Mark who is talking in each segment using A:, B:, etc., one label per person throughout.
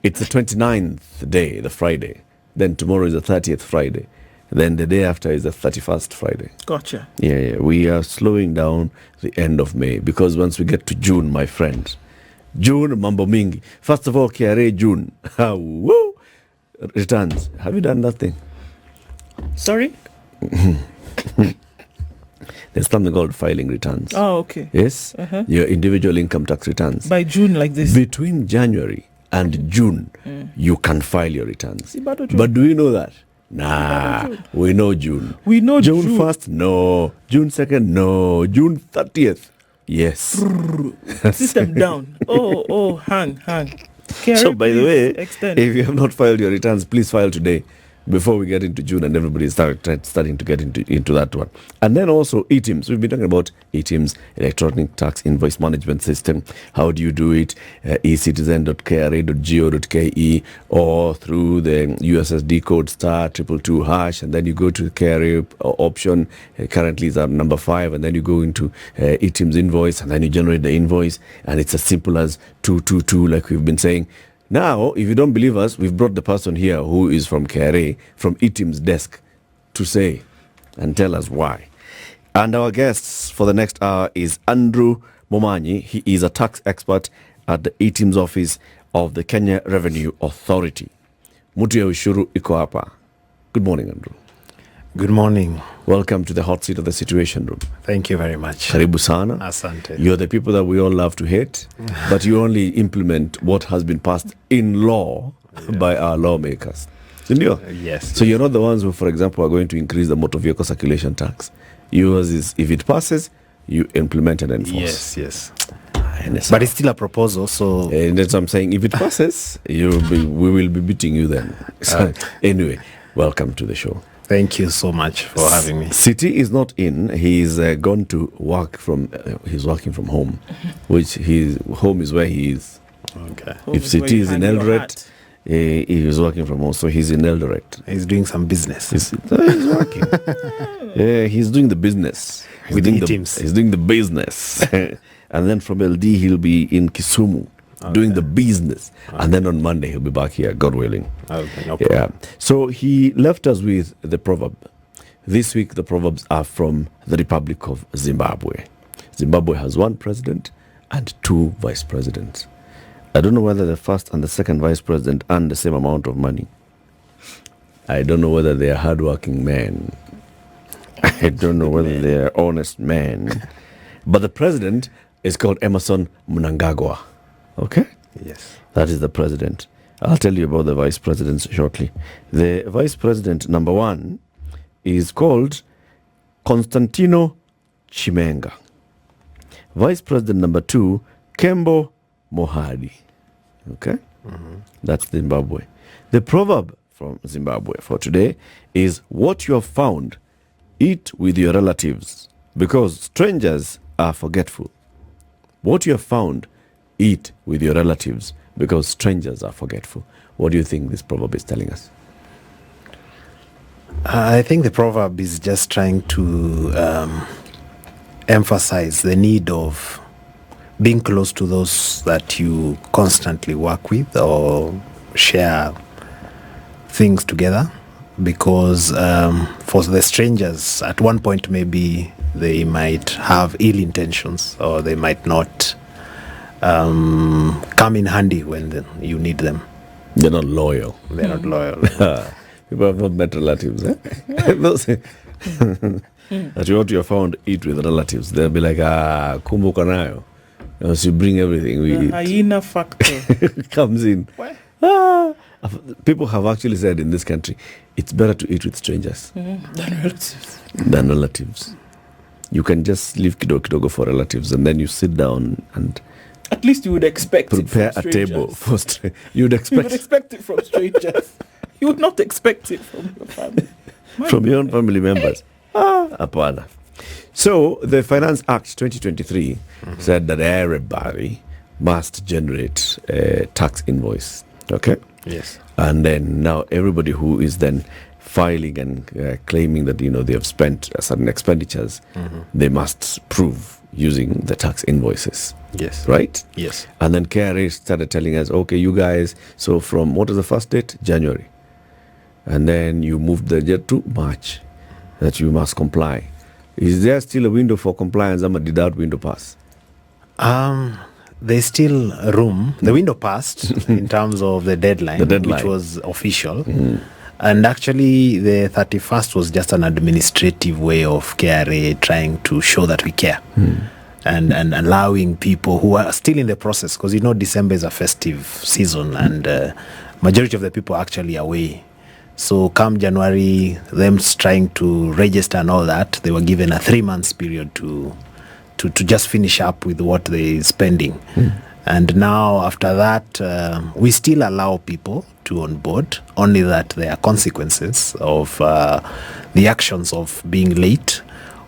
A: It's the 29th day, the Friday. Then tomorrow is the 30th Friday. Then the day after is the 31st Friday.
B: Gotcha.
A: Yeah. We are slowing down the end of May because once we get to June, my friends, June, mambo mingi. First of all, KRA June. Woo! Returns. Have you done that thing?
B: Sorry?
A: There's something called filing returns.
B: Oh, okay.
A: Yes? Your individual income tax returns.
B: By June like this?
A: Between January and June, you can file your returns.
B: June.
A: But do we know that? Nah, we know June.
B: We know
A: June
B: June.
A: 1st, no. June 2nd, no. June 30th, yes.
B: System down. Oh, hang. KRA,
A: So, by the way,
B: extend.
A: if you have not filed your returns, please file today before we get into June and everybody is starting to get into that one. And then also eTIMS. We've been talking about eTIMS, Electronic Tax Invoice Management System. How do you do it? ecitizen.kra.go.ke or through the USSD code *222# and then you go to the KRA option. Currently is at number 5 and then you go into eTIMS invoice and then you generate the invoice and it's as simple as 222 like we've been saying. Now, if you don't believe us, we've brought the person here who is from KRA, from eTIMS desk, to say and tell us why. And our guests for the next hour is Andrew Momanyi. He is a tax expert at the eTIMS office of the Kenya Revenue Authority. Mutu ya ushuru iko hapa. Good morning, Andrew.
C: Good morning.
A: Welcome to the hot seat of the Situation Room.
C: Thank you very much.
A: Karibu sana.
C: Asante.
A: You're the people that we all love to hate, but you only implement what has been passed in law by our lawmakers. Sindio?
C: Yes.
A: So you're not the ones who, for example, are going to increase the motor vehicle circulation tax. Yours is, if it passes, you implement and enforce.
C: Yes.
A: But
C: it's still a proposal, so...
A: And that's what I'm saying. If it passes, we will be beating you then. So, anyway, welcome to the show.
C: Thank you so much for having me.
A: City is not in. He's gone to work from. He's working from home, which his home is where he is.
C: Okay.
A: If City is in Eldoret, he is working from home, so he's in Eldoret.
C: He's doing some business.
A: He's working. He's doing the business.
C: With the eTIMS.
A: He's doing the business, and then from LD he'll be in Kisumu. Okay. Doing the business, and then on Monday he'll be back here, God willing.
C: Okay, no problem.
A: Yeah. So he left us with the proverb. This week the proverbs are from the Republic of Zimbabwe. Zimbabwe has 1 president and 2 vice presidents. I don't know whether the first and the second vice president earn the same amount of money. I don't know whether they are hardworking men. I don't know whether they are honest men. But the president is called Emerson Mnangagwa. Okay?
C: Yes.
A: That is the president. I'll tell you about the vice presidents shortly. The vice president number 1 is called Constantino Chimenga. Vice president number 2, Kembo Mohadi. Okay? That's Zimbabwe. The proverb from Zimbabwe for today is, what you have found, eat with your relatives, because strangers are forgetful. What you have found, eat with your relatives, because strangers are forgetful. What do you think this proverb is telling us?
C: I think the proverb is just trying to emphasize the need of being close to those that you constantly work with or share things together, because for the strangers, at one point maybe they might have ill intentions or they might not come in handy when you need them.
A: They're not loyal.
C: They're not loyal.
A: People have not met relatives. Those, that what you have found, eat with relatives. They'll be like, kumbuka nayo. So you bring everything we eat.
B: Hyena factor
A: comes in. People have actually said in this country, it's better to eat with strangers than relatives. You can just leave kidogo for relatives, and then you sit down and
B: at least you would expect
A: prepare
B: it from
A: a table for you would expect
B: it from strangers. You would not expect it from your family.
A: From your own family members. Apana. So the Finance Act 2023 said that everybody must generate a tax invoice. Okay?
C: Yes.
A: And then now everybody who is then filing and claiming that they have spent certain expenditures, they must prove using the tax invoices.
C: Yes.
A: Right?
C: Yes.
A: And then KRA started telling us, okay, you guys, so from what is the first date? January. And then you moved the date to March, that you must comply. Is there still a window for compliance? Did that window pass?
C: There's still room. The window passed in terms of the deadline, which was official. And actually, the 31st was just an administrative way of KRA trying to show that we care. And allowing people who are still in the process, because December is a festive season and majority of the people are actually away. So come January, them trying to register and all that, they were given a 3 months period to just finish up with what they're spending. And now after that, we still allow people to onboard, only that there are consequences of the actions of being late.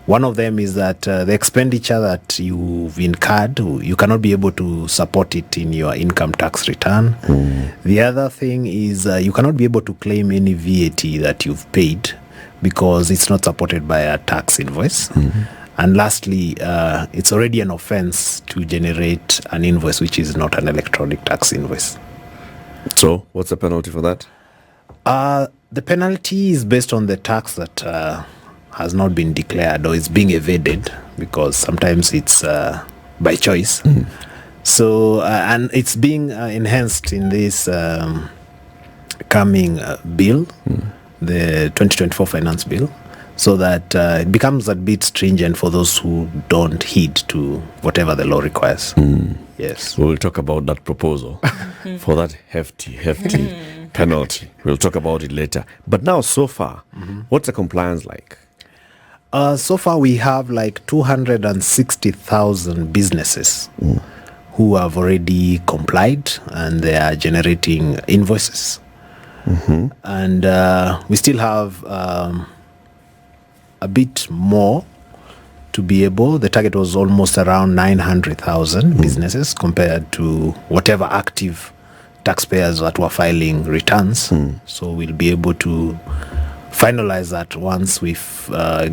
C: One of them is that the expenditure that you've incurred, you cannot be able to support it in your income tax return. The other thing is you cannot be able to claim any VAT that you've paid because it's not supported by a tax invoice. And lastly, it's already an offense to generate an invoice which is not an electronic tax invoice.
A: So what's the penalty for that?
C: The penalty is based on the tax that has not been declared or is being evaded, because sometimes it's by choice. So, and it's being enhanced in this coming bill, the 2024 finance bill, so that it becomes a bit stringent for those who don't heed to whatever the law requires. Yes.
A: We'll talk about that proposal for that hefty penalty. We'll talk about it later. But now, so far, what's the compliance like?
C: So far, we have like 260,000 businesses who have already complied and they are generating invoices. And we still have a bit more to be able. The target was almost around 900,000 businesses compared to whatever active taxpayers that were filing returns. So we'll be able to finalize that once we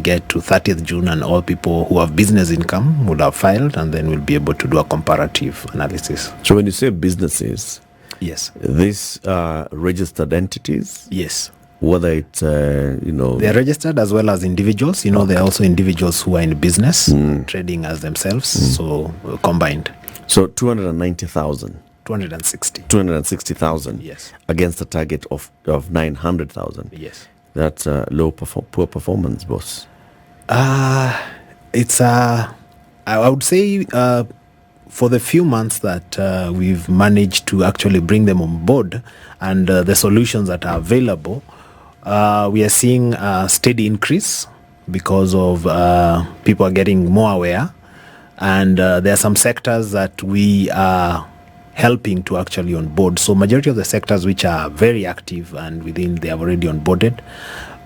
C: get to 30th June and all people who have business income would have filed, and then we'll be able to do a comparative analysis.
A: So when you say businesses,
C: yes,
A: these are registered entities?
C: Yes.
A: Whether it's,
C: they're registered as well as individuals. There are also individuals who are in business, trading as themselves, so combined.
A: So 290,000.
C: 260.
A: 260,000.
C: Yes.
A: Against a target of 900,000.
C: Yes.
A: That's poor performance, boss.
C: It's I would say for the few months that we've managed to actually bring them on board and the solutions that are available, we are seeing a steady increase because of people are getting more aware, and there are some sectors that we are helping to actually onboard. So majority of the sectors which are very active and within, they have already onboarded.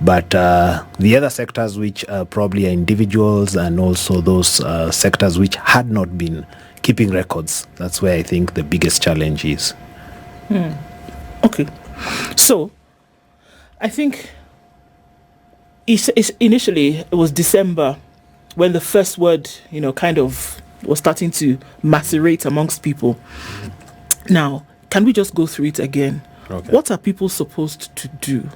C: But the other sectors which probably are individuals, and also those sectors which had not been keeping records, that's where I think the biggest challenge is.
B: Okay. So I think initially it was December when the first word, kind of was starting to macerate amongst people. Now, can we just go through it again?
C: Okay.
B: What are people supposed to do?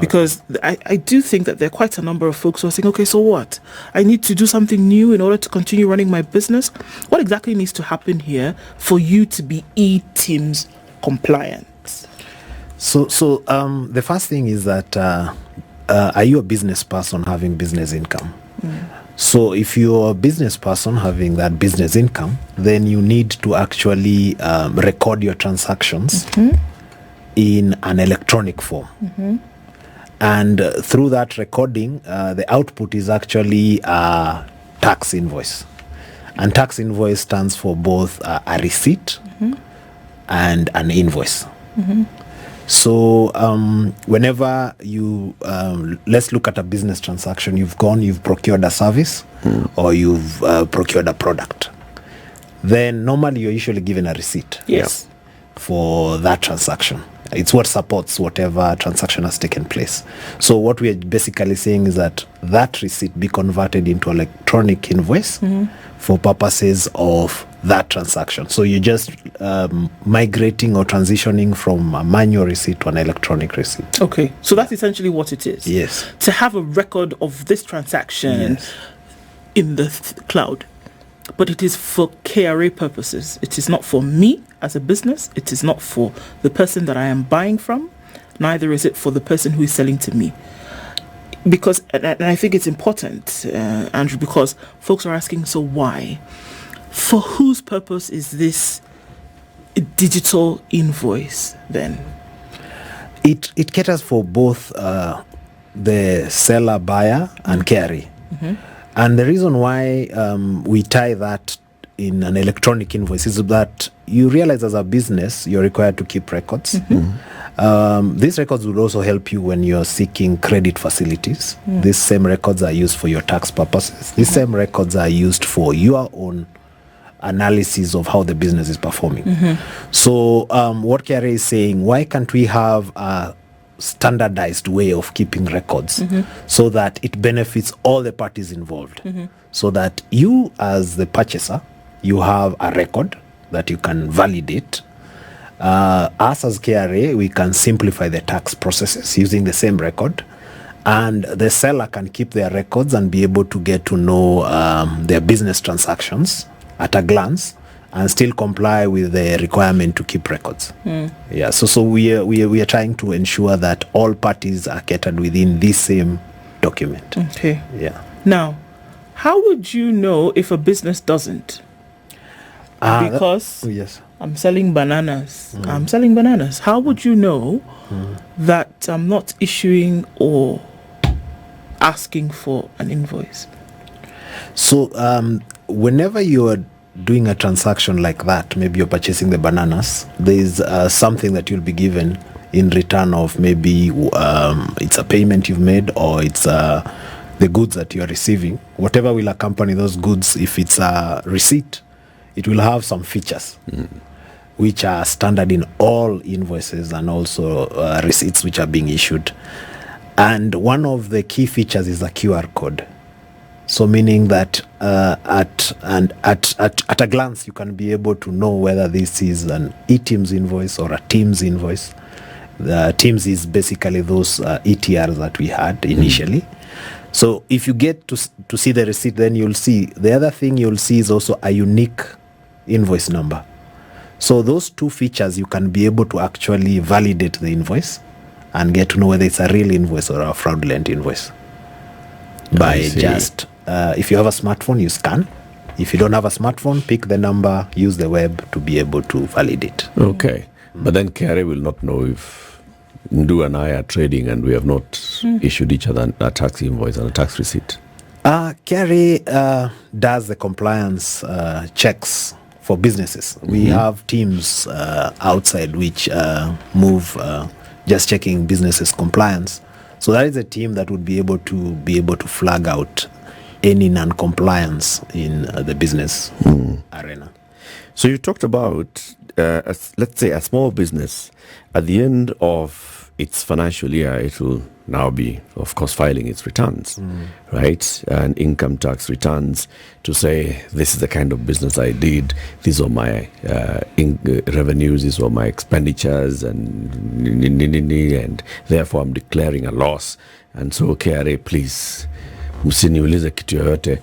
B: Because I do think that there are quite a number of folks who are saying, okay, so what? I need to do something new in order to continue running my business. What exactly needs to happen here for you to be eTIMS compliant?
C: So the first thing is that are you a business person having business income? So if you're a business person having that business income, then you need to actually record your transactions in an electronic form. And through that recording, the output is actually a tax invoice. And tax invoice stands for both a receipt and an invoice. So whenever you, let's look at a business transaction, you've procured a service or you've procured a product. Then normally you're usually given a receipt.
B: Yes.
C: for that transaction. It's what supports whatever transaction has taken place. So what we are basically saying is that receipt be converted into electronic invoice for purposes of that transaction. So you're just migrating or transitioning from a manual receipt to an electronic receipt.
B: Okay, so that's essentially what it is.
C: Yes.
B: To have a record of this transaction in the cloud. But it is for KRA purposes. It is not for me as a business. It is not for the person that I am buying from. Neither is it for the person who is selling to me. Because, and I think it's important, Andrew, because folks are asking, so why? For whose purpose is this digital invoice then?
C: It caters for both the seller, buyer, and KRA. And the reason why we tie that in an electronic invoice is that you realize as a business you're required to keep records. These records will also help you when you're seeking credit facilities. These same records are used for your tax purposes. These same records are used for your own analysis of how the business is performing. So what KRA is saying, why can't we have a standardized way of keeping records so that it benefits all the parties involved, so that you as the purchaser, you have a record that you can validate. Us as KRA, we can simplify the tax processes using the same record, and the seller can keep their records and be able to get to know their business transactions at a glance and still comply with the requirement to keep records. Yeah, so we are trying to ensure that all parties are catered within this same document.
B: Okay.
C: Yeah.
B: Now, how would you know if a business doesn't? Because
C: yes,
B: I'm selling bananas. I'm selling bananas. How would you know that I'm not issuing or asking for an invoice?
C: So whenever you are doing a transaction like that, maybe you're purchasing the bananas, there's something that you'll be given in return of maybe it's a payment you've made, or it's the goods that you're receiving. Whatever will accompany those goods, if it's a receipt, it will have some features which are standard in all invoices and also receipts which are being issued. And one of the key features is the QR code. So meaning that at a glance, you can be able to know whether this is an eTIMS invoice or a TIMS invoice. The TIMS is basically those ETRs that we had initially. So if you get to see the receipt, then you'll see. The other thing you'll see is also a unique invoice number. So those two features, you can be able to actually validate the invoice and get to know whether it's a real invoice or a fraudulent invoice. By just, if you have a smartphone, you scan. If you don't have a smartphone, pick the number, use the web to be able to validate.
A: Okay. But then KRA will not know if Ndu and I are trading and we have not issued each other a tax invoice and a tax receipt.
C: KRA does the compliance checks for businesses. We have teams outside which move just checking businesses' compliance. So that is a team that would be able to flag out any non-compliance in the business arena.
A: So you talked about, let's say, a small business at the end of its financial year, it will now be, of course, filing its returns, right? And income tax returns to say, this is the kind of business I did. These are my revenues, these are my expenditures, and therefore I'm declaring a loss. And so, KRA, please, msiniulize kitu yoyote,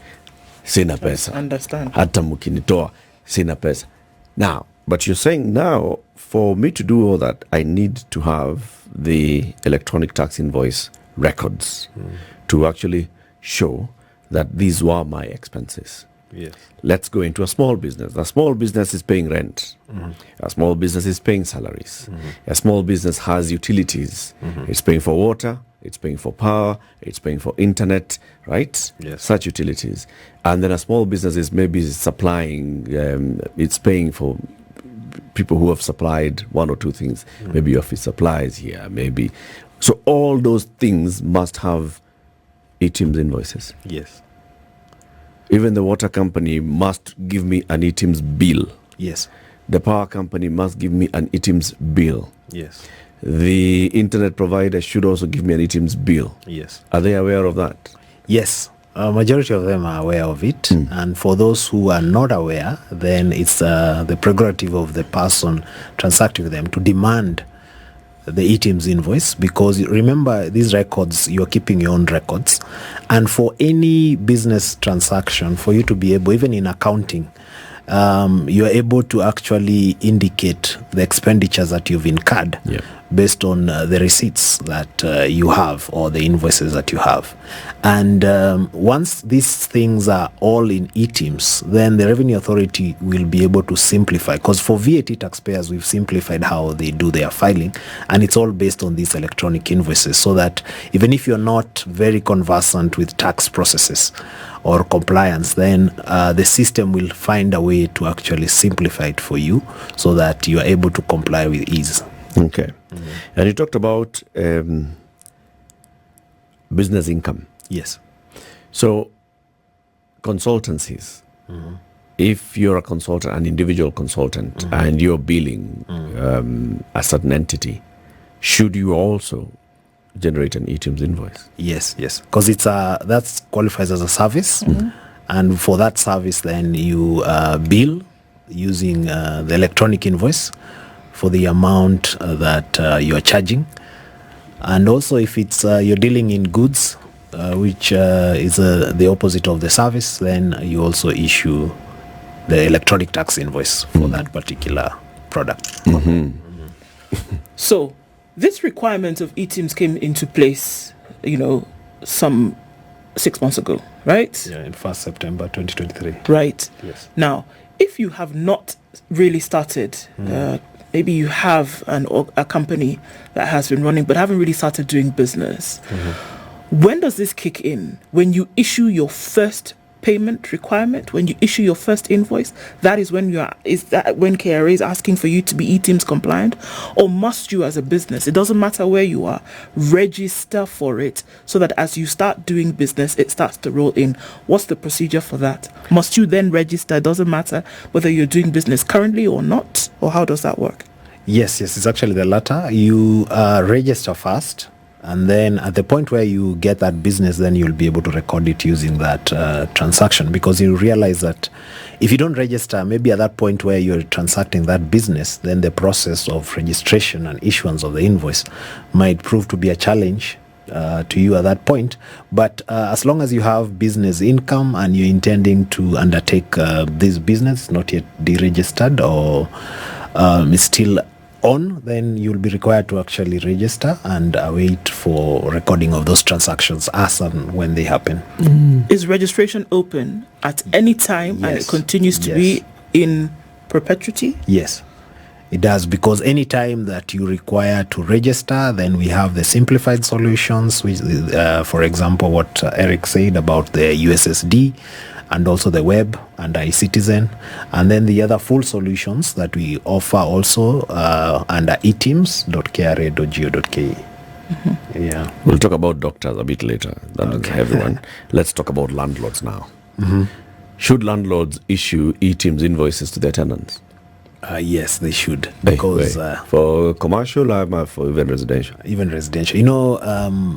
A: sina pesa.
B: Understand.
A: Hata mkinitoa, sina pesa. Now, but you're saying now, for me to do all that, I need to have the electronic tax invoice records to actually show that these were my expenses.
C: Yes.
A: Let's go into a small business. A small business is paying rent. A small business is paying salaries. A small business has utilities. It's paying for water, it's paying for power, it's paying for internet, right?
C: Yes.
A: Such utilities. And then a small business is maybe supplying, it's paying for people who have supplied one or two things, maybe office supplies here, maybe. So all those things must have eTIMS invoices.
C: Yes.
A: Even the water company must give me an eTIMS bill.
C: Yes.
A: the power company must give me an eTIMS bill.
C: Yes.
A: The internet provider should also give me an eTIMS bill.
C: Yes.
A: Are they aware of that?
C: Yes. A majority of them are aware of it. And for those who are not aware, then it's the prerogative of the person transacting with them to demand the eTIMS invoice, because remember, these records, you're keeping your own records. And for any business transaction, for you to be able, even in accounting, you're able to actually indicate the expenditures that you've incurred based on the receipts that you have, or the invoices that you have. And once these things are all in eTIMS, then the Revenue Authority will be able to simplify, because for VAT taxpayers, we've simplified how they do their filing, and it's all based on these electronic invoices, so that even if you're not very conversant with tax processes or compliance, then the system will find a way to actually simplify it for you, so that you are able to comply with ease.
A: Okay. And you talked about business income.
C: Yes.
A: So, consultancies, if you're a consultant, an individual consultant, and you're billing a certain entity, should you also generate an eTIMS invoice?
C: Yes, because it's that qualifies as a service, and for that service, then you bill using the electronic invoice for the amount that you are charging. And also, if it's you're dealing in goods, which is the opposite of the service, then you also issue the electronic tax invoice for that particular product.
B: So, this requirement of eTIMS came into place, some 6 months ago, right?
C: Yeah, in 1st September 2023.
B: Right.
C: Yes.
B: Now, if you have not really started, maybe you have a company that has been running but haven't really started doing business, when does this kick in? When you issue your first payment requirement, when you issue your first invoice, that is when when KRA is asking for you to be eTIMS compliant? Or must you, as a business, it doesn't matter where you are, register for it, so that as you start doing business, it starts to roll in? What's the procedure for that? Must you then register? It doesn't matter whether you're doing business currently or not? Or how does that work?
C: Yes, it's actually the latter. You register first, and then at the point where you get that business, then you'll be able to record it using that transaction, because you realize that if you don't register, maybe at that point where you're transacting that business, then the process of registration and issuance of the invoice might prove to be a challenge to you at that point. But as long as you have business income and you're intending to undertake this business, not yet deregistered or is still on, then you'll be required to actually register and wait for recording of those transactions as and when they happen.
B: Is registration open at any time, and it continues to be in perpetuity?
C: Yes, it does, because any time that you require to register, then we have the simplified solutions, which, for example, what Eric said about the USSD, and also the web and iCitizen, and then the other full solutions that we offer also under etims.kra.go.ke. Yeah,
A: we'll talk about doctors a bit later. That's everyone. Let's talk about landlords now. Should landlords issue eTIMS invoices to their tenants?
C: Yes, they should, because
A: for commercial or for even residential?
C: Even residential.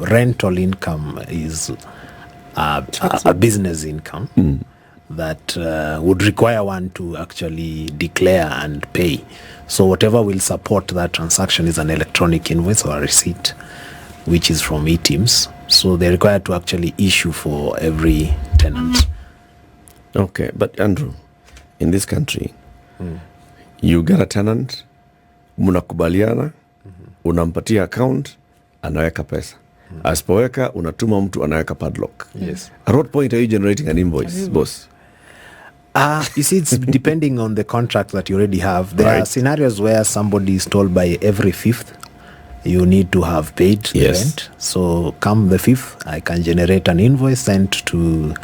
C: Rental income is a business income that would require one to actually declare and pay. So whatever will support that transaction is an electronic invoice or a receipt, which is from eTIMS. So they're required to actually issue for every tenant.
A: Okay, but Andrew, in this country, you get a tenant, mnakubaliana, unampatia account, anaweka pesa. Asipoweka, unatuma mtu anaweka padlock.
C: Yes.
A: At what point are you generating an invoice, boss?
C: You see, it's depending on the contract that you already have. There are scenarios where somebody is told by every 5th you need to have paid the rent. So come the 5th, I can generate an invoice sent to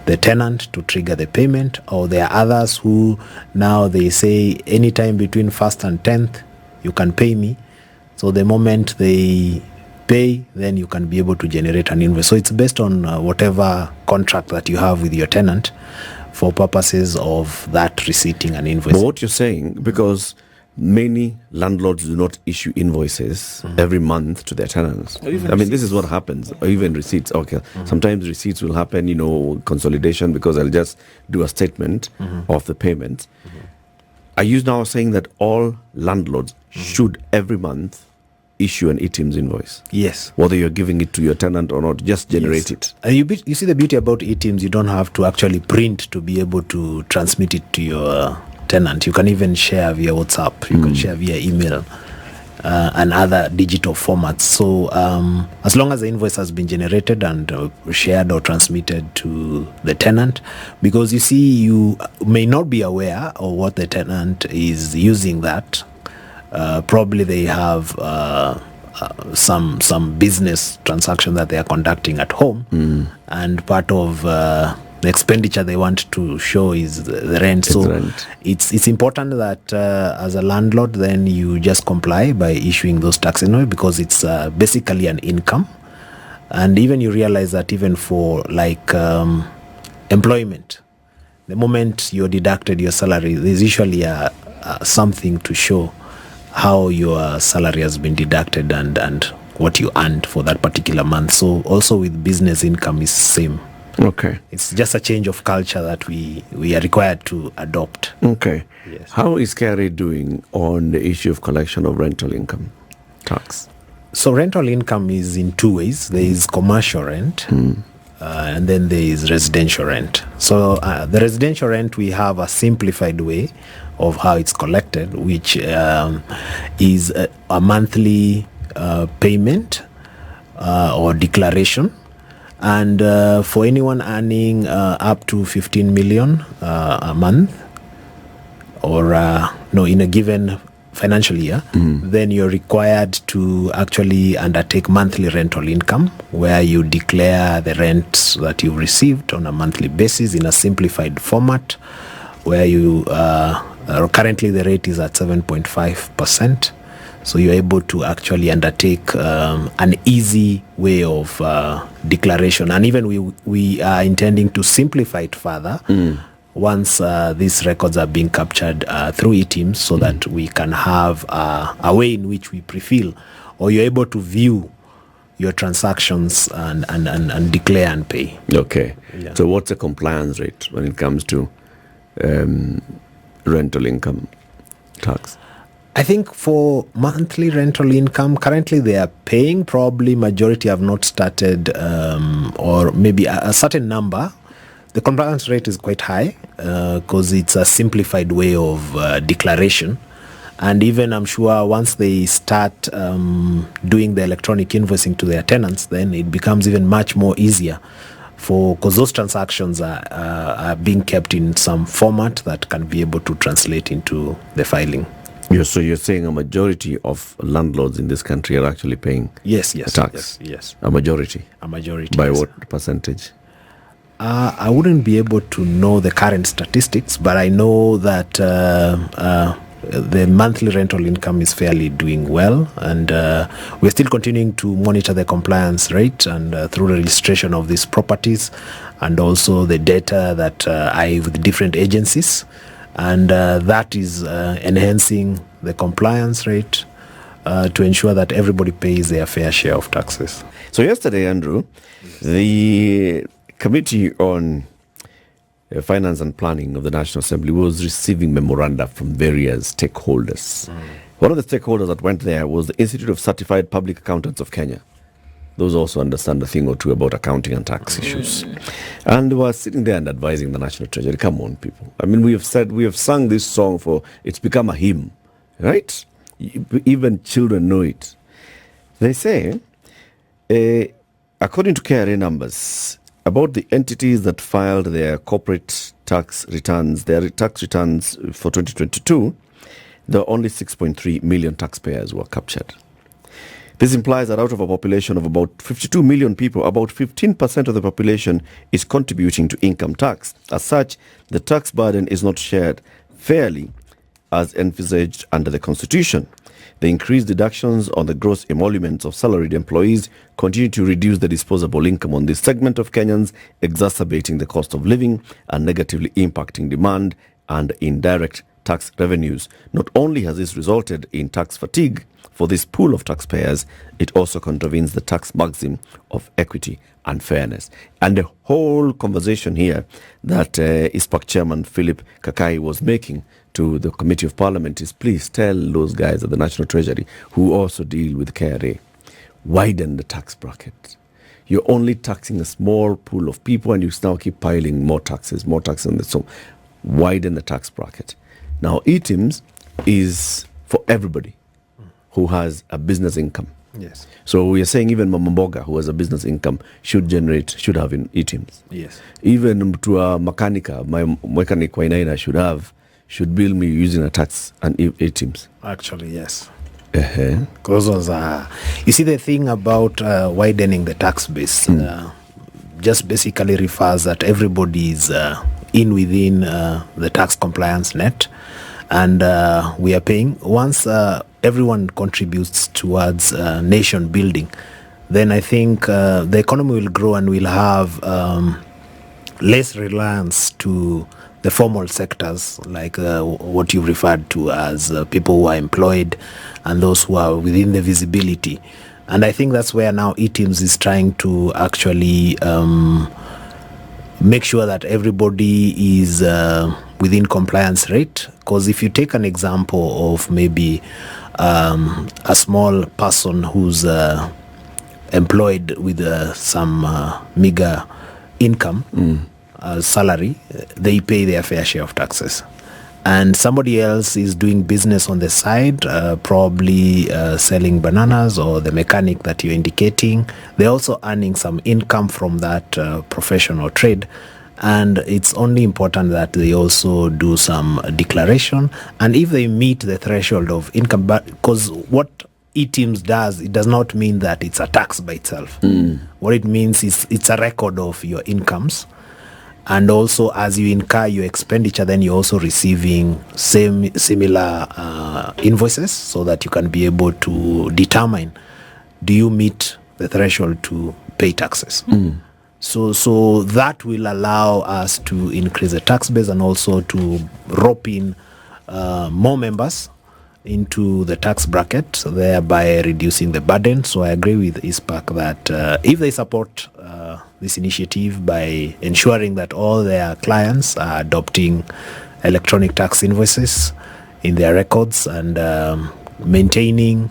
C: the tenant to trigger the payment. Or there are others who now they say anytime between 1st and 10th you can pay me. So the moment they pay, then you can be able to generate an invoice. So it's based on whatever contract that you have with your tenant. for purposes of that receipting and
A: But
C: invoicing.
A: what you're saying, because many landlords do not issue invoices every month to their tenants.
B: Or even
A: I mean, this is what happens. Or even receipts. Okay. Sometimes receipts will happen, consolidation, because I'll just do a statement of the payment. Are you now saying that all landlords should every month issue an eTIMS invoice?
C: Yes.
A: Whether you're giving it to your tenant or not, just generate it.
C: And you see the beauty about eTIMS, you don't have to actually print to be able to transmit it to your tenant. You can even share via WhatsApp. You can share via email and other digital formats. So as long as the invoice has been generated and shared or transmitted to the tenant, because you see, you may not be aware of what the tenant is using that. Probably they have some business transaction that they are conducting at home, and part of the expenditure they want to show is the rent.
A: It's
C: So
A: rent.
C: it's important that as a landlord, then you just comply by issuing those tax invoices, because it's basically an income. And even you realize that even for like employment, the moment you're deducted your salary, there's usually something to show how your salary has been deducted and what you earned for that particular month. So also with business income is same.
A: Okay.
C: It's just a change of culture that we are required to adopt.
A: Okay.
C: Yes.
A: How is KRA doing on the issue of collection of rental income tax?
C: So rental income is in two ways. There is commercial rent, and then there is residential rent. So the residential rent, we have a simplified way of how it's collected, which is a monthly payment or declaration. And for anyone earning up to 15 million a month, or in a given financial year, then you're required to actually undertake monthly rental income, where you declare the rent that you've received on a monthly basis in a simplified format, where you currently the rate is at 7.5%. So you're able to actually undertake an easy way of declaration. And even we are intending to simplify it further once these records are being captured through eTIMS, so that we can have a way in which we pre-fill, or you're able to view your transactions and declare and pay.
A: Okay.
C: Yeah.
A: So what's the compliance rate when it comes to rental income tax?
C: I think for monthly rental income, currently they are paying. Probably majority have not started, or maybe a certain number. The compliance rate is quite high because it's a simplified way of declaration. And even I'm sure once they start doing the electronic invoicing to their tenants, then it becomes even much more easier, because those transactions are being kept in some format that can be able to translate into the filing.
A: So you're saying a majority of landlords in this country are actually paying
C: Yes,
A: tax?
C: yes.
A: A majority?
C: A majority.
A: By
C: yes.
A: what percentage?
C: I wouldn't be able to know the current statistics, but I know that the monthly rental income is fairly doing well, and we're still continuing to monitor the compliance rate and through the registration of these properties, and also the data that I have with different agencies, and that is enhancing the compliance rate to ensure that everybody pays their fair share of taxes.
A: So yesterday, Andrew, the Committee on Finance and Planning of the National Assembly was receiving memoranda from various stakeholders. One of the stakeholders that went there was the Institute of Certified Public Accountants of Kenya. Those also understand a thing or two about accounting and tax issues. And were sitting there and advising the National Treasury. Come on, people. I mean, we have sung this song it's become a hymn, right? Even children know it. They say, according to KRA numbers, about the entities that filed their corporate tax returns, for 2022, there were only 6.3 million taxpayers who were captured. This implies that out of a population of about 52 million people, about 15% of the population is contributing to income tax. As such, the tax burden is not shared fairly as envisaged under the Constitution. The increased deductions on the gross emoluments of salaried employees continue to reduce the disposable income on this segment of Kenyans, exacerbating the cost of living and negatively impacting demand and indirect tax revenues. Not only has this resulted in tax fatigue for this pool of taxpayers, it also contravenes the tax maxim of equity and fairness. And the whole conversation here that ISPAC Chairman Philip Kakai was making to the Committee of Parliament is, please tell those guys at the National Treasury who also deal with KRA, widen the tax bracket. You're only taxing a small pool of people and you now keep piling more taxes on this. So widen the tax bracket. Now, eTIMS is for everybody who has a business income.
C: Yes.
A: So we are saying even Mama Mboga, who has a business income, should have in eTIMS.
C: Yes.
A: Even to a mechanica, my mechanic Wainaina should bill me using a tax and eTIMS.
C: Actually, yes.
A: Uh-huh.
C: Because you see, the thing about widening the tax base just basically refers that everybody is within the tax compliance net, and we are paying. Once everyone contributes towards nation building, then I think the economy will grow and we'll have less reliance to the formal sectors, like what you referred to as people who are employed and those who are within the visibility. And I think that's where now eTIMS is trying to actually make sure that everybody is within compliance rate. Because if you take an example of maybe a small person who's employed with some meager income, salary, they pay their fair share of taxes. And somebody else is doing business on the side, probably selling bananas, or the mechanic that you're indicating. They're also earning some income from that profession or trade. And it's only important that they also do some declaration. And if they meet the threshold of income, because what eTIMS does, it does not mean that it's a tax by itself. What it means is it's a record of your incomes. And also, as you incur your expenditure, then you're also receiving similar invoices, so that you can be able to determine, do you meet the threshold to pay taxes? So that will allow us to increase the tax base and also to rope in more members into the tax bracket, so thereby reducing the burden. So I agree with ISPAC that if they support this initiative by ensuring that all their clients are adopting electronic tax invoices in their records and maintaining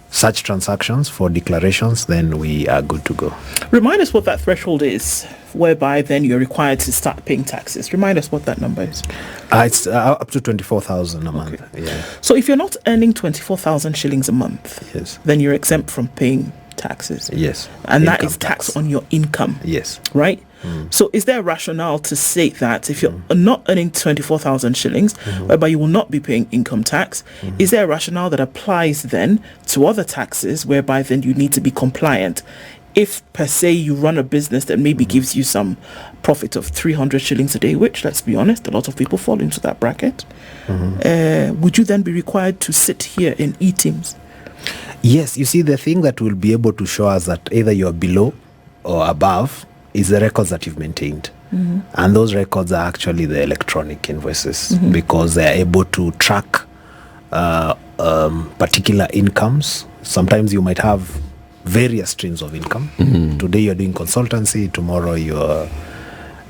C: such transactions for declarations, then we are good to go.
B: Remind us what that threshold is, whereby then you're required to start paying taxes. Remind us what that number is.
C: It's up to 24,000 a month.
B: Okay.
C: Yeah.
B: So if you're not earning 24,000 shillings a month,
C: Yes.
B: then you're exempt from paying taxes.
C: Yes.
B: And that
C: Income
B: is tax on your income.
C: Yes.
B: Right? So is there a rationale to say that if you're not earning 24,000 shillings, whereby you will not be paying income tax, is there a rationale that applies then to other taxes, whereby then you need to be compliant? If per se you run a business that maybe gives you some profit of 300 shillings a day, which, let's be honest, a lot of people fall into that bracket, would you then be required to sit here in eTIMS?
C: Yes, you see, the thing that will be able to show us that either you're below or above is the records that you've maintained. And those records are actually the electronic invoices, because they are able to track particular incomes. Sometimes you might have various streams of income. Today you're doing consultancy, tomorrow you're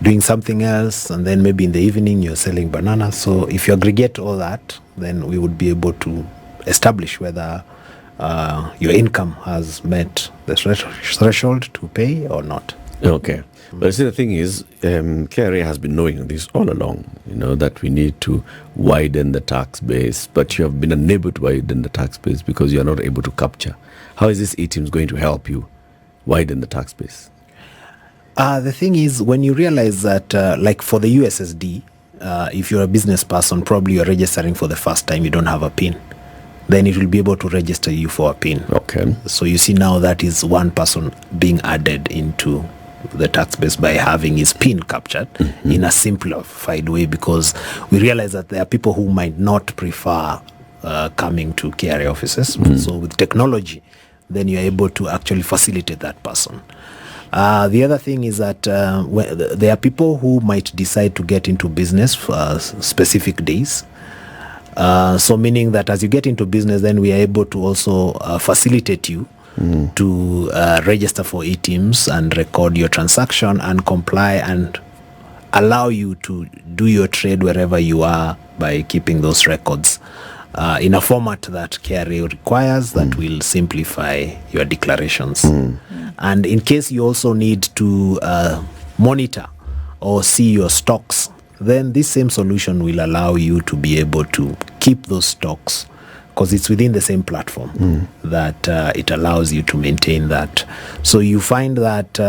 C: doing something else, and then maybe in the evening you're selling bananas. So if you aggregate all that, then we would be able to establish whether your income has met the threshold to pay or not.
A: Okay. But see, the thing is, KRA has been knowing this all along, that we need to widen the tax base, but you have been unable to widen the tax base because you are not able to capture. How is this eTIMS going to help you widen the tax base?
C: The thing is, when you realize that, like for the USSD, if you're a business person, probably you're registering for the first time, you don't have a PIN. Then it will be able to register you for a PIN.
A: Okay.
C: So you see now that is one person being added into the tax base by having his PIN captured in a simplified way, because we realize that there are people who might not prefer coming to KRA offices. So with technology, then you're able to actually facilitate that person. The other thing is that there are people who might decide to get into business for specific days. So meaning that as you get into business, then we are able to also facilitate you to register for eTIMS and record your transaction and comply and allow you to do your trade wherever you are by keeping those records in a format that KRA requires that will simplify your declarations. And in case you also need to monitor or see your stocks, then this same solution will allow you to be able to keep those stocks because it's within the same platform that it allows you to maintain that. So you find that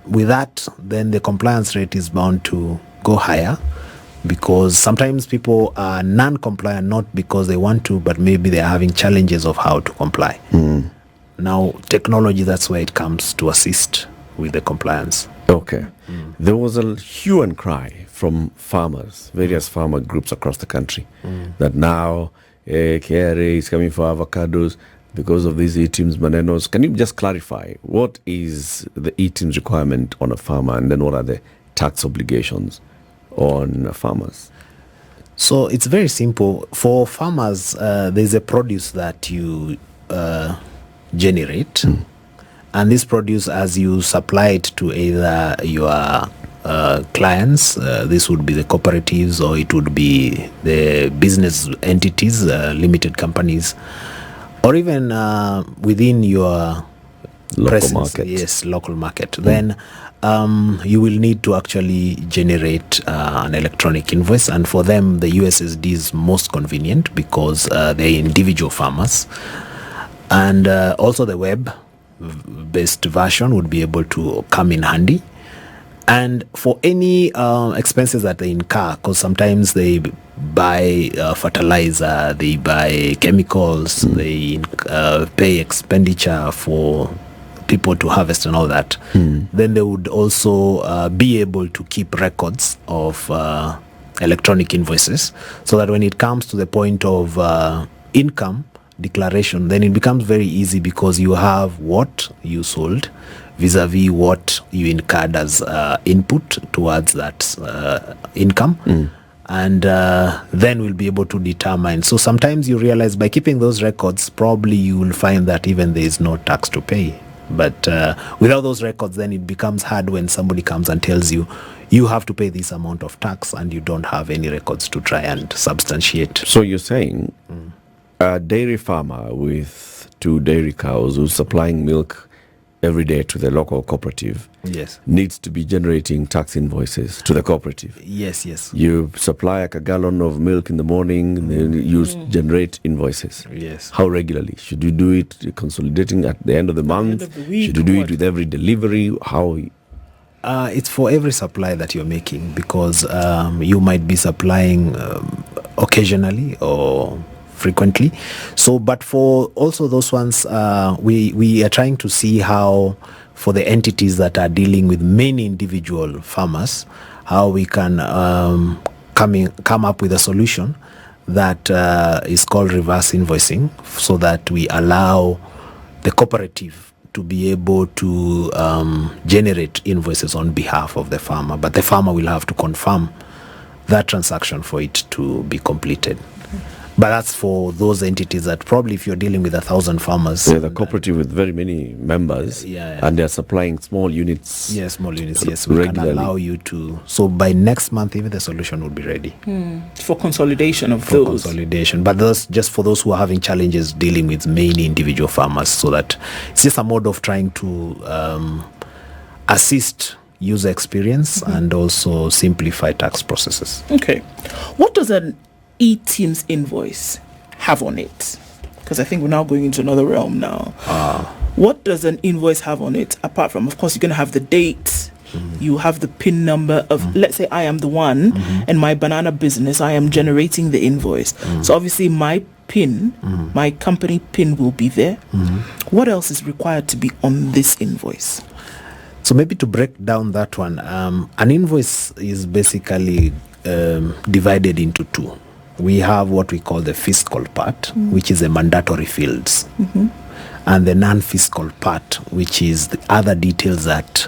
C: with that, then the compliance rate is bound to go higher because sometimes people are non-compliant not because they want to, but maybe they're having challenges of how to comply. Now, technology, that's where it comes to assist with the compliance.
A: Okay. There was a hue and cry from farmers, various farmer groups across the country, that now KRA is coming for avocados because of these eTIMS manenos. Can you just clarify what is the eTIMS requirement on a farmer and then what are the tax obligations on farmers?
C: So it's very simple. For farmers, there's a produce that you generate. And this produce, as you supply it to either your clients, this would be the cooperatives or it would be the business entities, limited companies, or even within your
A: Local market.
C: Yes, local market. Then you will need to actually generate an electronic invoice, and for them the USSD is most convenient because they're individual farmers, and also the web-based version would be able to come in handy. And for any expenses that they incur, because sometimes they buy fertilizer, they buy chemicals, they pay expenditure for people to harvest and all that, then they would also be able to keep records of electronic invoices, so that when it comes to the point of income declaration, then it becomes very easy because you have what you sold vis-a-vis what you incurred as input towards that income. And then we'll be able to determine. So sometimes you realize by keeping those records, probably you will find that even there is no tax to pay. But without those records, then it becomes hard when somebody comes and tells you, you have to pay this amount of tax and you don't have any records to try and substantiate.
A: So you're saying a dairy farmer with 2 dairy cows who's supplying milk every day to the local cooperative,
C: Yes.
A: needs to be generating tax invoices to the cooperative.
C: Yes, yes.
A: You supply like a gallon of milk in the morning, then you generate invoices.
C: Yes.
A: How regularly? Should you do it consolidating at the end of the month?
B: of the week
A: Should you
B: or
A: do
B: what?
A: it with every delivery? How?
C: It's for every supply that you're making, because you might be supplying occasionally or frequently. So, but for also those ones, we are trying to see how, for the entities that are dealing with many individual farmers, how we can come up with a solution that is called reverse invoicing, so that we allow the cooperative to be able to generate invoices on behalf of the farmer, but the farmer will have to confirm that transaction for it to be completed. But that's for those entities that probably, if you're dealing with 1,000 farmers,
A: The cooperative with very many members,
C: Yeah.
A: and they're supplying small units.
C: yes, small units, yes, we
A: regularly.
C: can allow you to. So by next month, even the solution will be ready
B: for consolidation of
C: for
B: those.
C: consolidation. But those just for those who are having challenges dealing with many individual farmers, so that it's just a mode of trying to assist user experience and also simplify tax processes.
B: Okay. What does an eTIMS invoice have on it? Because I think we're now going into another realm now. What does an invoice have on it, apart from, of course, you're going to have the date, you have the PIN number of, let's say I am the one, and my banana business, I am generating the invoice. So obviously my PIN, my company PIN will be there. What else is required to be on this invoice?
C: So maybe to break down that one, an invoice is basically divided into two. we have what we call the fiscal part, which is the mandatory fields, and the non-fiscal part, which is the other details that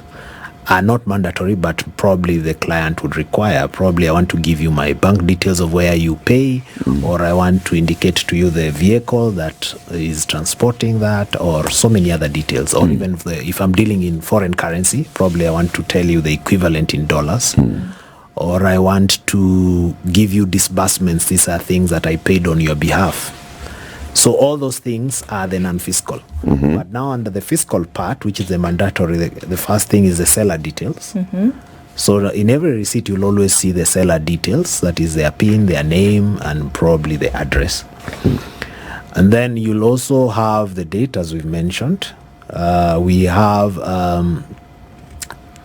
C: are not mandatory, but probably the client would require. Probably I want to give you my bank details of where you pay, or I want to indicate to you the vehicle that is transporting that, or so many other details. Or even if I'm dealing in foreign currency, probably I want to tell you the equivalent in dollars. Or I want to give you disbursements. These are things that I paid on your behalf. So all those things are the non-fiscal. But now under the fiscal part, which is the mandatory, the first thing is the seller details. So in every receipt, you'll always see the seller details. That is their PIN, their name, and probably the address. And then you'll also have the date, as we've mentioned. We have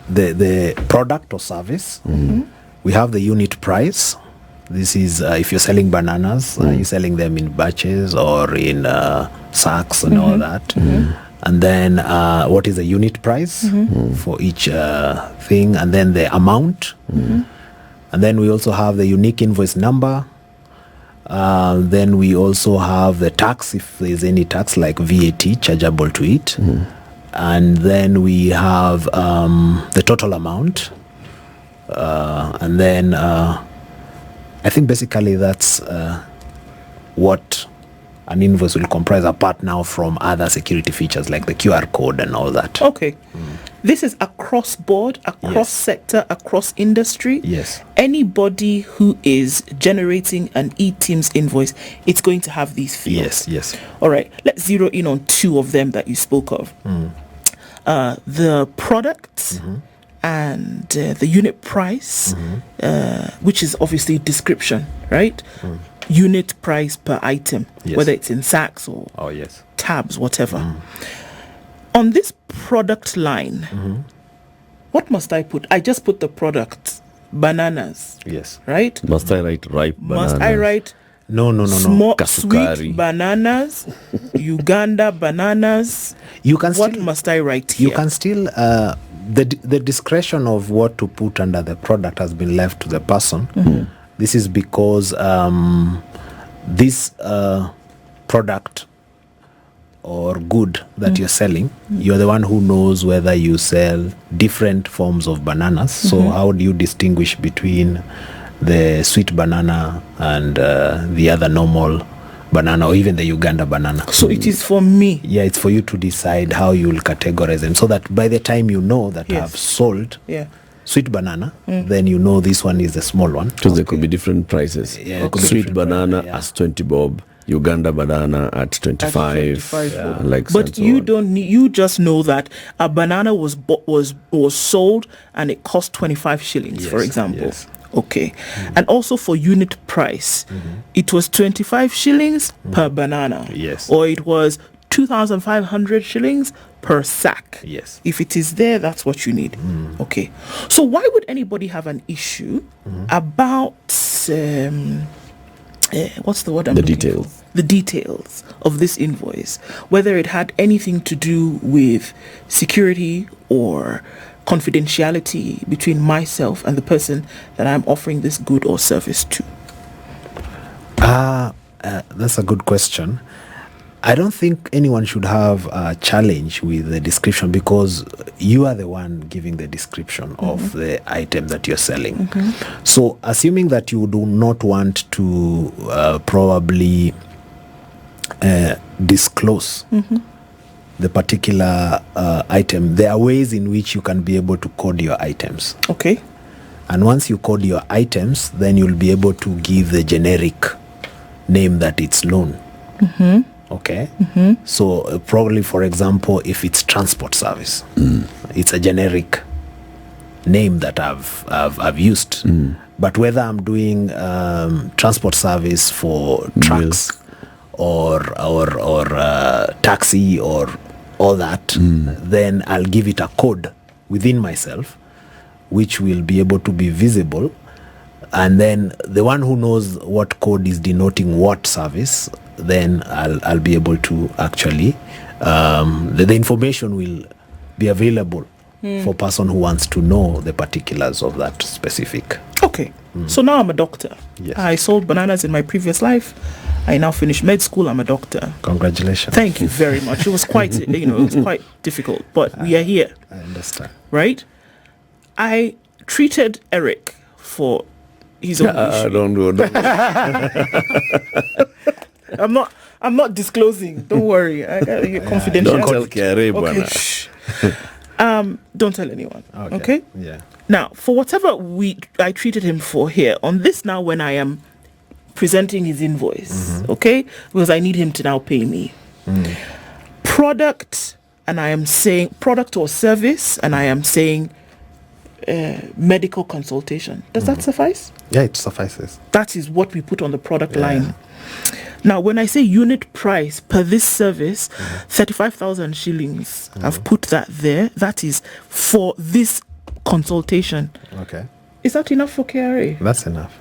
C: the product or service. We have the unit price. This is if you're selling bananas, you're selling them in batches or in sacks and all that. And then what is the unit price for each thing, and then the amount. And then we also have the unique invoice number. Then we also have the tax, if there's any tax like VAT chargeable to it. And then we have the total amount. And then I think basically that's what an invoice will comprise, apart now from other security features like the QR code and all that.
B: Okay. This is across board, across sector, across industry.
C: Yes.
B: Anybody who is generating an eTIMS invoice, it's going to have these fields.
C: Yes.
B: All right. Let's zero in on two of them that you spoke of. The product and the unit price, which is obviously description, right? Unit price per item, whether it's in sacks or tabs, whatever. On this product line, what must I put? I just put the product, bananas.
C: Yes.
B: Right?
A: Must I write ripe bananas?
B: Must I write
C: No.
B: small,
A: Kasukari.
B: sweet bananas, Uganda bananas?
C: You can
B: What
C: still,
B: must I write here?
C: you can still the discretion of what to put under the product has been left to the person. This is because this product or good that you're selling, you're the one who knows whether you sell different forms of bananas. So how do you distinguish between the sweet banana and the other normal banana, or even the Uganda banana?
B: So it is for me.
C: Yeah, it's for you to decide how you will categorize them, so that by the time you know that I've sold sweet banana, then you know this one is the small one.
A: Because there could be different prices.
C: Yeah, it could be
A: Sweet
C: different
A: banana
C: prices,
A: as 20 bob, Uganda banana at 25. Like
B: But
A: so
B: you
A: on.
B: don't need, you just know that a banana was sold and it cost 25 shillings, for example.
C: Yes.
B: Okay. And also for unit price, it was 25 shillings per banana.
C: Yes.
B: Or it was 2,500 shillings per sack.
C: Yes.
B: If it is there, that's what you need. Okay. So why would anybody have an issue about what's the word I'm looking
A: details.
B: for? The details of this invoice, whether it had anything to do with security or confidentiality between myself and the person that I'm offering this good or service to?
C: That's a good question. I don't think anyone should have a challenge with the description, because you are the one giving the description of the item that you're selling. So assuming that you do not want to probably disclose the particular item, there are ways in which you can be able to code your items.
B: Okay.
C: And once you code your items, then you'll be able to give the generic name that it's known. Okay. So probably, for example, if it's transport service, it's a generic name that I've used. But whether I'm doing transport service for trucks or taxi or all that, then I'll give it a code within myself, which will be able to be visible. And then the one who knows what code is denoting what service, then I'll be able to actually, the information will be available for person who wants to know the particulars of that specific.
B: Okay. So now I'm a doctor.
C: Yes.
B: I sold bananas in my previous life. I now finished med school. I'm a doctor.
C: Congratulations.
B: Thank you very much. It was quite, it was quite difficult, but we are here,
C: I understand.
B: right? I treated Eric for his own issue.
A: Don't do it.
B: I'm not disclosing. Don't worry. I got your confidential.
A: Don't tell KRA,
B: Okay.
A: bwana.
B: Shh. Don't tell anyone. Okay.
C: Yeah.
B: Now, for whatever I treated him for here on this now, when I am presenting his invoice, okay, because I need him to now pay me product, and I am saying product or service, and I am saying medical consultation. Does that suffice?
C: Yeah, it suffices.
B: That is what we put on the product line. Now, when I say unit price per this service, 35,000 shillings, I've put that there. That is for this consultation.
C: Okay.
B: Is that enough for KRA?
C: That's enough.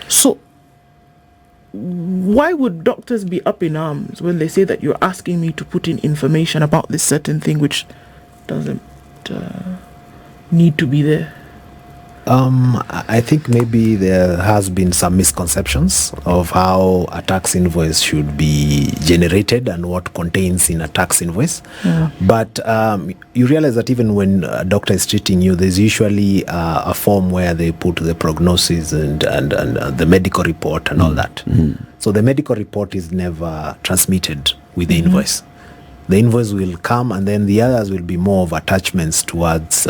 B: So, why would doctors be up in arms when they say that you're asking me to put in information about this certain thing which doesn't need to be there?
C: I think maybe there has been some misconceptions of how a tax invoice should be generated and what contains in a tax invoice. But you realize that even when a doctor is treating you, there's usually a form where they put the prognosis and the medical report and all that. So the medical report is never transmitted with the invoice. The invoice will come, and then the others will be more of attachments towards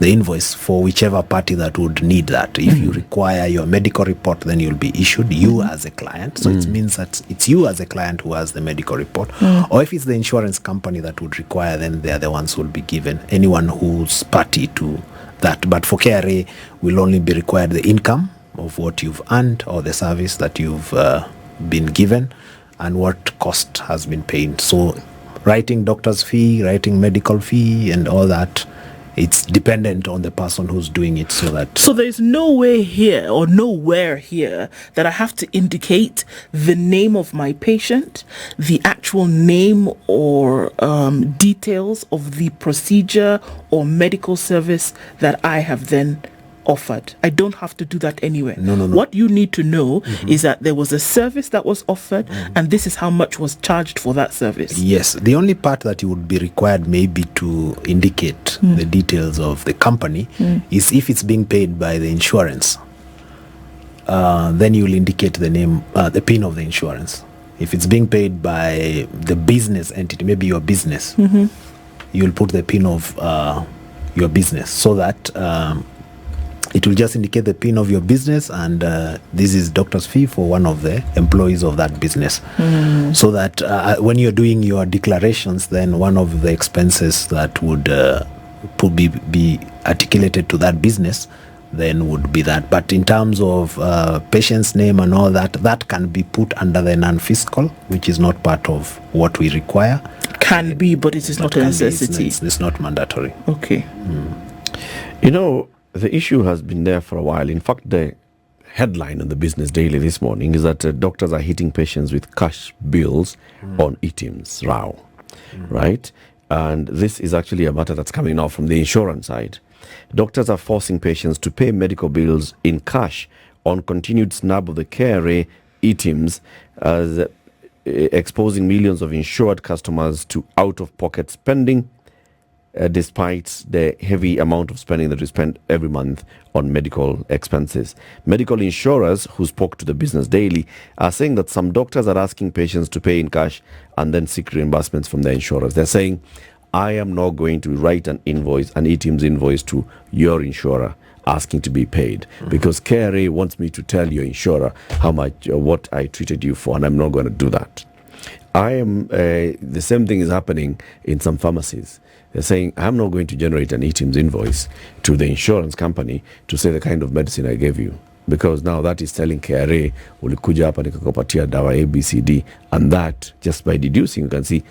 C: the invoice for whichever party that would need that. If you require your medical report, then you'll be issued, you as a client. So it means that it's you as a client who has the medical report. Or if it's the insurance company that would require, then they're the ones who will be given. Anyone who's party to that. But for KRA, will only be required the income of what you've earned or the service that you've been given and what cost has been paid. So writing doctor's fee, writing medical fee and all that, it's dependent on the person who's doing it. So
B: there's no way here or nowhere here that I have to indicate the name of my patient, the actual name or details of the procedure or medical service that I have then offered. I don't have to do that anywhere.
C: No.
B: What you need to know is that there was a service that was offered and this is how much was charged for that service.
C: Yes. The only part that you would be required maybe to indicate the details of the company is if it's being paid by the insurance. Then you'll indicate the name, the PIN of the insurance. If it's being paid by the business entity, maybe your business, you'll put the PIN of your business so that it will just indicate the PIN of your business, and this is doctor's fee for one of the employees of that business. So that when you're doing your declarations, then one of the expenses that would be articulated to that business then would be that. But in terms of patient's name and all that, that can be put under the non-fiscal, which is not part of what we require.
B: Can be, but it is not a necessity.
C: It's not mandatory.
B: Okay.
A: You know, the issue has been there for a while. In fact, the headline in the Business Daily this morning is that doctors are hitting patients with cash bills on eTIMS, RAW, right? And this is actually a matter that's coming now from the insurance side. Doctors are forcing patients to pay medical bills in cash on continued snub of the KRA eTIMS, as exposing millions of insured customers to out-of-pocket spending, despite the heavy amount of spending that we spend every month on medical expenses. Medical insurers who spoke to the Business Daily are saying that some doctors are asking patients to pay in cash and then seek reimbursements from their insurers. They're saying, I am not going to write an invoice, an eTIMS invoice to your insurer asking to be paid because KRA wants me to tell your insurer how much or what I treated you for, and I'm not going to do that. The same thing is happening in some pharmacies. They're saying, I'm not going to generate an eTIMS invoice to the insurance company to say the kind of medicine I gave you. Because now that is telling KRA, ulikuja hapa nikakupatia dawa ABCD, and that, just by deducing, you can see,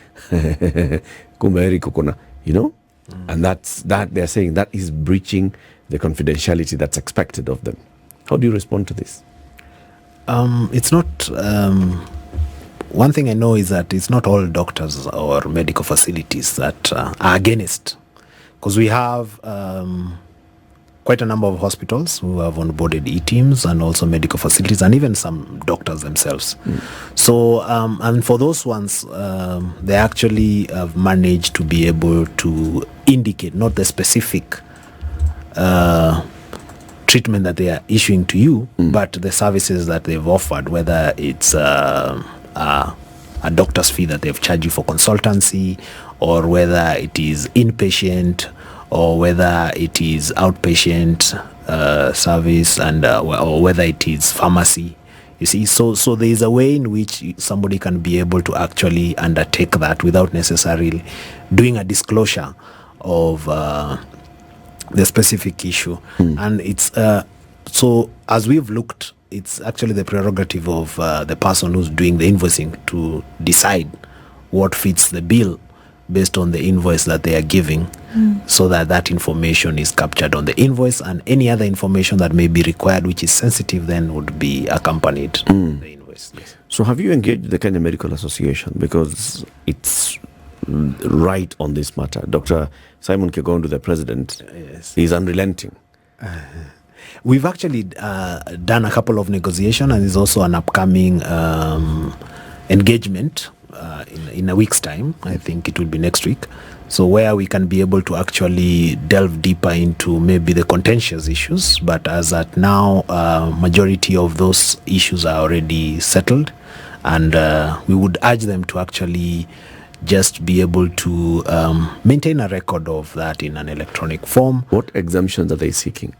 A: kumbe Eric ukona, you know? And that they're saying that is breaching the confidentiality that's expected of them. How do you respond to this?
C: It's not... one thing I know is that it's not all doctors or medical facilities that are against, because we have quite a number of hospitals who have onboarded eTIMS, and also medical facilities, and even some doctors themselves. So, and for those ones, they actually have managed to be able to indicate not the specific treatment that they are issuing to you, but the services that they've offered, whether it's a doctor's fee that they've charged you for consultancy, or whether it is inpatient, or whether it is outpatient service, and or whether it is pharmacy. You see, so there is a way in which somebody can be able to actually undertake that without necessarily doing a disclosure of the specific issue. And it's so as we've looked, it's actually the prerogative of the person who's doing the invoicing to decide what fits the bill based on the invoice that they are giving, so that that information is captured on the invoice, and any other information that may be required which is sensitive then would be accompanied on the invoice. Yes.
A: So have you engaged the Kenya Medical Association, because it's right on this matter? Dr. Simon Kegondu, the president, is unrelenting.
C: We've actually done a couple of negotiations, and there's also an upcoming engagement in a week's time. I think it will be next week. So where we can be able to actually delve deeper into maybe the contentious issues, but as at now, majority of those issues are already settled, and we would urge them to actually just be able to maintain a record of that in an electronic form.
A: What exemptions are they seeking?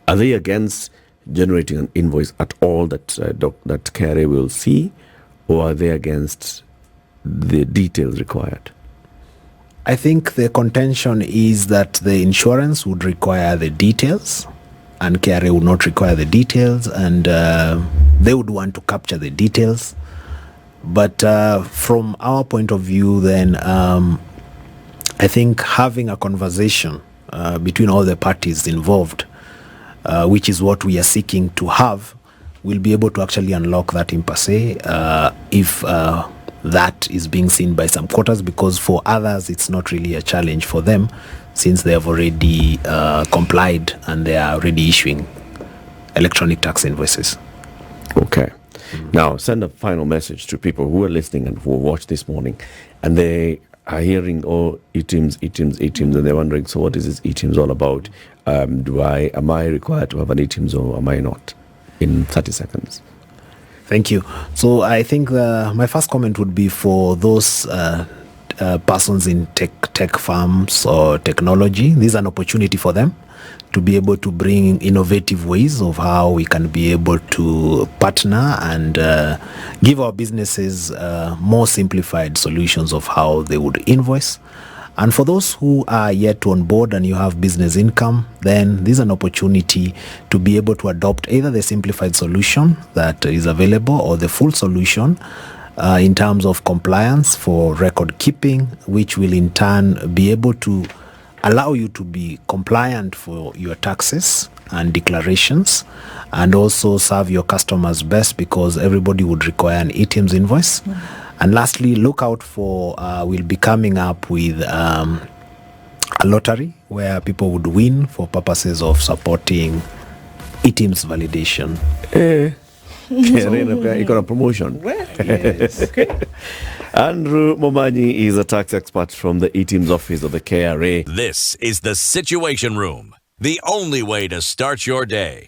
A: Are they against generating an invoice at all that that KRA will see, or are they against the details required?
C: I think the contention is that the insurance would require the details, and KRA would not require the details, and they would want to capture the details. But from our point of view, then I think having a conversation between all the parties involved, which is what we are seeking to have, will be able to actually unlock that impasse if that is being seen by some quarters, because for others it's not really a challenge for them, since they have already complied and they are already issuing electronic tax invoices.
A: Okay. Now, send a final message to people who are listening and who watched this morning, and they are hearing, oh, eTIMS, and they're wondering, so what is this eTIMS all about? Am I required to have an eTIMS, or am I not? In 30 seconds.
C: Thank you. So I think my first comment would be for those persons in tech firms or technology. This is an opportunity for them to be able to bring innovative ways of how we can be able to partner and give our businesses more simplified solutions of how they would invoice. And for those who are yet to onboard and you have business income, then this is an opportunity to be able to adopt either the simplified solution that is available or the full solution in terms of compliance for record keeping, which will in turn be able to allow you to be compliant for your taxes and declarations, and also serve your customers best, because everybody would require an eTIMS invoice. And lastly, look out for, we'll be coming up with a lottery where people would win for purposes of supporting eTIMS validation.
A: You got a promotion.
C: Yes.
B: Okay.
A: Andrew Momanyi is a tax expert from the eTIMS office of the KRA.
D: This is the Situation Room, the only way to start your day.